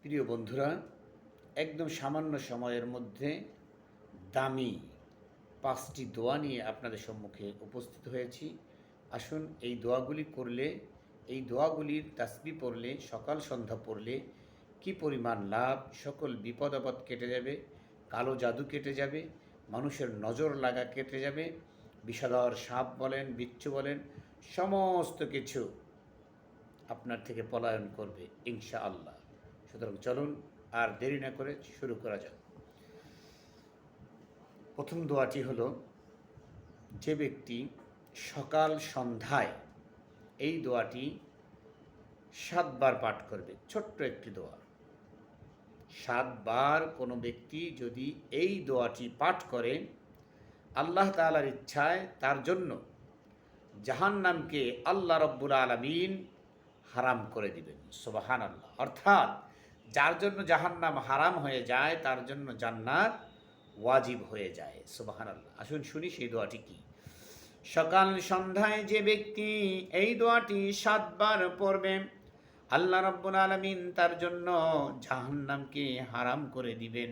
প্রিয় বন্ধুরা, একদম সামান্য সময়ের মধ্যে দামি ৫টি দোয়া নিয়ে আপনাদের সম্মুখে উপস্থিত হয়েছি। আসুন, এই দোয়াগুলি করলে, এই দোয়াগুলির তাসবিহ পড়লে, সকাল সন্ধ্যা পড়লে কি পরিমাণ লাভ! সকল বিপদ আপদ কেটে যাবে, কালো জাদু কেটে যাবে, মানুষের নজর লাগা কেটে যাবে, বিষধর সাপ বলেন, বিচ্ছু বলেন, সমস্ত কিছু আপনার থেকে পলায়ন করবে ইনশাআল্লাহ। সুতরাং চলুন আর দেরি না করে শুরু করা যাক। প্রথম দোয়াটি হলো, যে ব্যক্তি সকাল সন্ধ্যায় এই দোয়াটি ৭ বার পাঠ করবে, ছোট্ট একটি দোয়া। ৭ বার কোনো ব্যক্তি যদি এই দোয়াটি পাঠ করে, আল্লাহ তাআলার ইচ্ছায় তার জন্য জাহান্নামকে আল্লাহ রব্বুল আলামিন হারাম করে দিবেন। সুবহানাল্লাহ। অর্থাৎ যার জন্য জাহান্নাম হারাম হয়ে যায় তার জন্য জান্নাত ওয়াজিব হয়ে যায়। সুবহানাল্লাহ। আসুন শুনি সেই দোয়াটি কি। সকাল সন্ধ্যায় যে ব্যক্তি এই দোয়াটি ৭ বার পড়বে, আল্লাহ রাব্বুল আলামিন তার জন্য জাহান্নামকে হারাম করে দিবেন।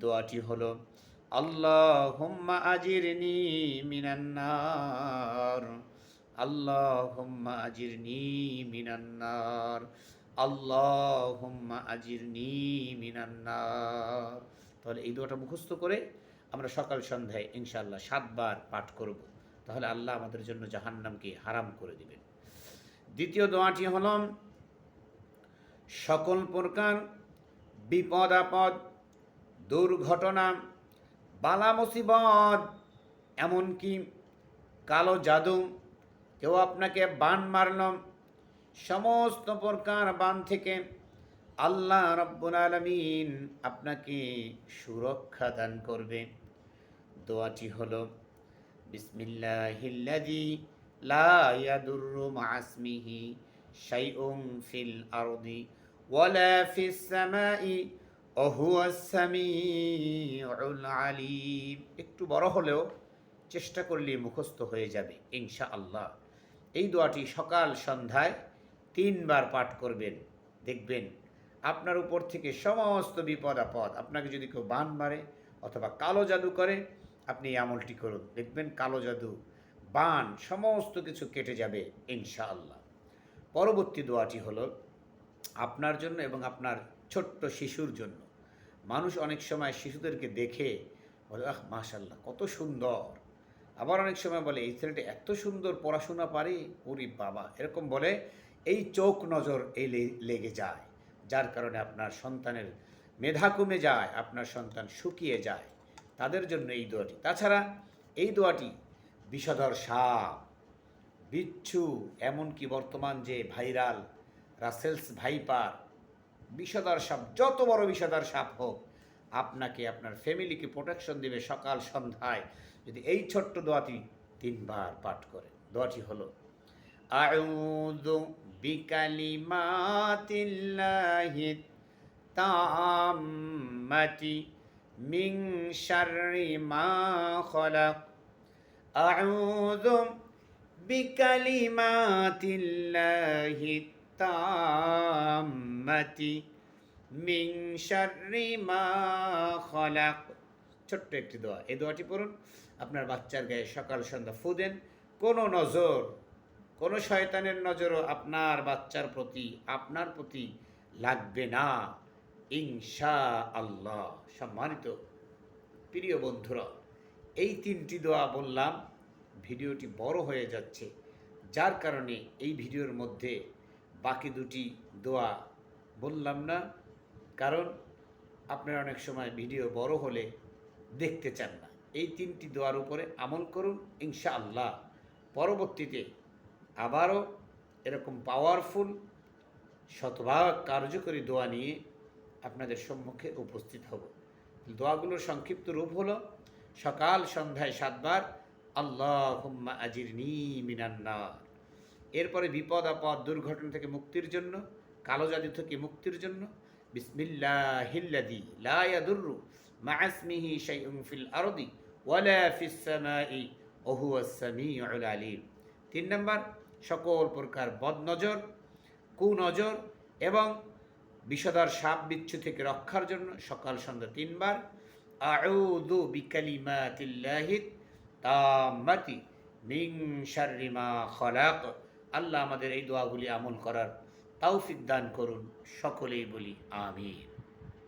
দোয়াটি হলো, আল্লাহুম্মা আজিরনি মিনান নার, আল্লাহুম্মা আজিরনি মিনান নার, আল্লাহুম্মা আজিরনি মিনান নার। তাহলে এই দোয়াটা মুখস্থ করে আমরা সকাল সন্ধ্যায় ইনশাআল্লাহ ৭ বার পাঠ করব। তাহলে আল্লাহ আমাদের জন্য জাহান্নামকে হারাম করে দিবেন। দ্বিতীয় দোয়াটি হল, সকল প্রকার বিপদ আপদ, দুর্ঘটনা, বালা মুসিবত, এমনকি কালো জাদু, কেউ আপনাকে বান মারল, সমস্ত প্রকার বান থেকে আল্লাহ রাব্বুল আলামিন আপনাকে সুরক্ষা দান করবে। দোয়াটি হলো, বিসমিল্লাহিল্লাযী লা ইয়াদুররু মা ইসমিহি শাইউন ফিল আরদি ওয়ালা ফিস সামাই ওয়া হুয়াস সামিউল আলিম। একটু বড় হলেও চেষ্টা করলে মুখস্থ হয়ে যাবে ইনশাআল্লাহ। এই দোয়াটি সকাল সন্ধ্যায় ৩ বার পাঠ করবেন। দেখবেন আপনার উপর থেকে সমস্ত বিপদ আপদ, আপনাকে যদি কেউ বান মারে অথবা কালো জাদু করে, আপনি এই আমলটি করুন, দেখবেন কালো জাদু, বান সমস্ত কিছু কেটে যাবে ইনশাআল্লাহ। পরবর্তী দোয়াটি হলো আপনার জন্য এবং আপনার ছোট্ট শিশুর জন্য। মানুষ অনেক সময় শিশুদেরকে দেখে বলে, আহ মাশাআল্লাহ কত সুন্দর, আবার অনেক সময় বলে এই ছেলেটা এত সুন্দর পড়াশোনা পারে, ওরে বাবা, এরকম বলে। এই চোখ নজর এই লেগে যায়, যার কারণে আপনার সন্তানের মেধা কমে যায়, আপনার সন্তান শুকিয়ে যায়। তাদের জন্য এই দোয়াটি। তাছাড়া এই দোয়াটি বিষধর সাপ, বিচ্ছু, এমনকি বর্তমান যে ভাইরাল রাসেলস ভাইপার, বিষধর সাপ, যত বড় বিষধর সাপ হোক, আপনাকে আপনার ফ্যামিলিকে প্রোটেকশন দেবে সকাল সন্ধ্যায় যদি এই ছোট্ট দোয়াটি ৩ বার পাঠ করেন। দোয়াটি হলো, আউযু বিকালিমাতিল্লাহি তাম্মাতি মিন শাররি মা খালাক, আউযু বিকালিমাতিল্লাহি তাম্মাতি মিন শাররি মা খালাক। ছোট্ট একটি দোয়া। এই দোয়াটি পড়ুন, আপনার বাচ্চার গায়ে সকাল সন্ধ্যা ফু দেন। কোনো নজর, কোনো শয়তানের নজরও আপনার বাচ্চার প্রতি, আপনার প্রতি লাগবে না ইনশাআল্লাহ। সম্মানিত প্রিয় বন্ধুরা, এই 3টি দোয়া বললাম, ভিডিওটি বড় হয়ে যাচ্ছে, যার কারণে এই ভিডিওর মধ্যে বাকি 2টি দোয়া বললাম না, কারণ আপনারা অনেক সময় ভিডিও বড় হলে দেখতে চান না। এই 3টি দোয়ার উপরে আমল করুন ইনশাআল্লাহ। পরবর্তীতে আবারও এরকম পাওয়ারফুল, শতভাগ কার্যকরী দোয়া নিয়ে আপনাদের সম্মুখে উপস্থিত হব। দোয়াগুলোর সংক্ষিপ্ত রূপ হলো, সকাল সন্ধ্যায় 7 বার আল্লাহুম্মা আজিরনি মিনান নার। এরপরে বিপদ আপদ, দুর্ঘটনা থেকে মুক্তির জন্য, কালো জাদু থেকে মুক্তির জন্য বিসমিল্লাহিল্লাযী লা ইয়াদুররু মা ইসমিহি শাইউন ফিল আরদি ওয়ালা ফিস সামাই ওয়া হুয়াস সামিউল আলিম। 3 নম্বর, সকল প্রকার বদনজর, কুনজর এবং বিষধর সাপ বিচ্ছু থেকে রক্ষার জন্য সকাল সন্ধ্যা 3 বার আউযু বিকালিমাতিল্লাহি তাম্মাতি মিন শাররি মা খলাক। আল্লাহ আমাদের এই দোয়াগুলি আমল করার তৌফিক দান করুন। সকলেই বলি আমিন।